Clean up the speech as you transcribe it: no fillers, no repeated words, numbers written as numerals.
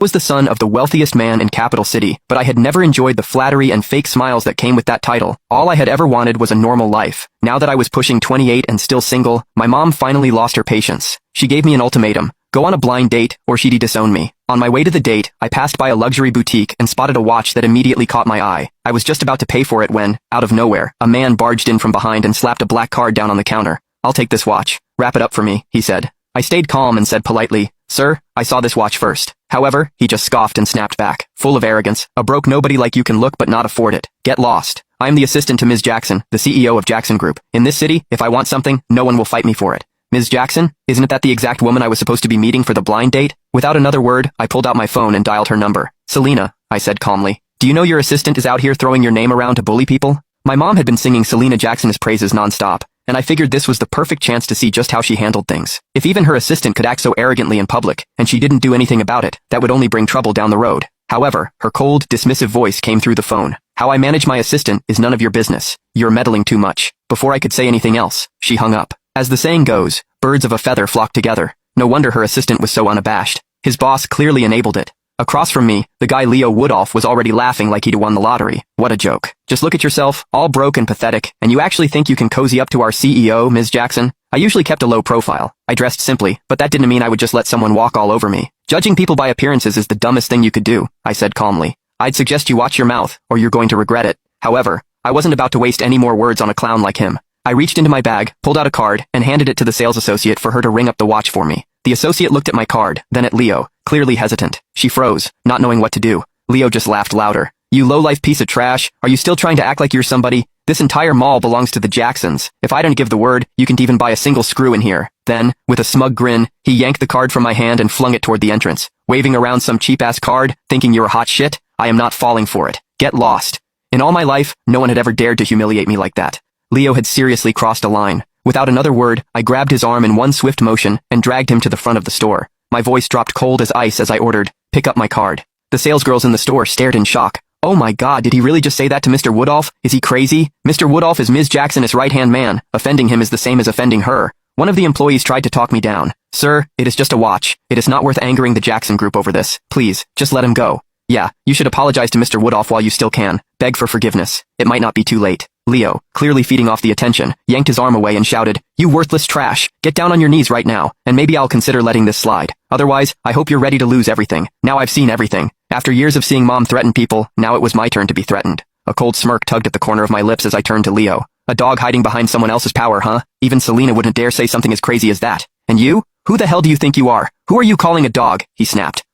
was the son of the wealthiest man in Capital City, but I had never enjoyed the flattery and fake smiles that came with that title. All I had ever wanted was a normal life. Now that I was pushing 28 and still single, my mom finally lost her patience. She gave me an ultimatum: go on a blind date, or she'd disown me. On my way to the date, I passed by a luxury boutique and spotted a watch that immediately caught my eye. I was just about to pay for it when, out of nowhere, a man barged in from behind and slapped a black card down on the counter. "I'll take this watch. Wrap it up for me," he said. I stayed calm and said politely, "Sir, I saw this watch first." However, he just scoffed and snapped back, full of arrogance. "A broke nobody like you can look but not afford it. Get lost. I am the assistant to Ms. Jackson, the CEO of Jackson Group. In this city, if I want something, no one will fight me for it." "Ms. Jackson? Isn't that the exact woman I was supposed to be meeting for the blind date?" Without another word, I pulled out my phone and dialed her number. "Selena," I said calmly, "do you know your assistant is out here throwing your name around to bully people?" My mom had been singing Selena Jackson's praises nonstop, and I figured this was the perfect chance to see just how she handled things. If even her assistant could act so arrogantly in public, and she didn't do anything about it, that would only bring trouble down the road. However, her cold, dismissive voice came through the phone. "How I manage my assistant is none of your business. You're meddling too much." Before I could say anything else, she hung up. As the saying goes, birds of a feather flock together. No wonder her assistant was so unabashed. His boss clearly enabled it. Across from me, the guy Leo Woodolph was already laughing like he'd won the lottery. What a joke. "Just look at yourself, all broke and pathetic, and you actually think you can cozy up to our CEO, Ms. Jackson?" I usually kept a low profile. I dressed simply, but that didn't mean I would just let someone walk all over me. "Judging people by appearances is the dumbest thing you could do," I said calmly. "I'd suggest you watch your mouth, or you're going to regret it." However, I wasn't about to waste any more words on a clown like him. I reached into my bag, pulled out a card, and handed it to the sales associate for her to ring up the watch for me. The associate looked at my card, then at Leo, clearly hesitant. She froze, not knowing what to do. Leo just laughed louder. "You low-life piece of trash, are you still trying to act like you're somebody? This entire mall belongs to the Jacksons. If I don't give the word, you can't even buy a single screw in here." Then, with a smug grin, he yanked the card from my hand and flung it toward the entrance. "Waving around some cheap-ass card, thinking you're a hot shit? I am not falling for it. Get lost." In all my life, no one had ever dared to humiliate me like that. Leo had seriously crossed a line. Without another word, I grabbed his arm in one swift motion and dragged him to the front of the store. My voice dropped cold as ice as I ordered, "Pick up my card." The salesgirls in the store stared in shock. "Oh my god, did he really just say that to Mr. Woodolph? Is he crazy? Mr. Woodolph is Ms. Jackson's right-hand man. Offending him is the same as offending her." One of the employees tried to talk me down. "Sir, it is just a watch. It is not worth angering the Jackson Group over this. Please, just let him go." "Yeah, you should apologize to Mr. Woodolph while you still can. Beg for forgiveness. It might not be too late." Leo, clearly feeding off the attention, yanked his arm away and shouted, "You worthless trash! Get down on your knees right now, and maybe I'll consider letting this slide. Otherwise, I hope you're ready to lose everything. Now I've seen everything. After years of seeing Mom threaten people, now it was my turn to be threatened." A cold smirk tugged at the corner of my lips as I turned to Leo. "A dog hiding behind someone else's power, huh? Even Selena wouldn't dare say something as crazy as that. And you? Who the hell do you think you are? Who are you calling a dog?" he snapped.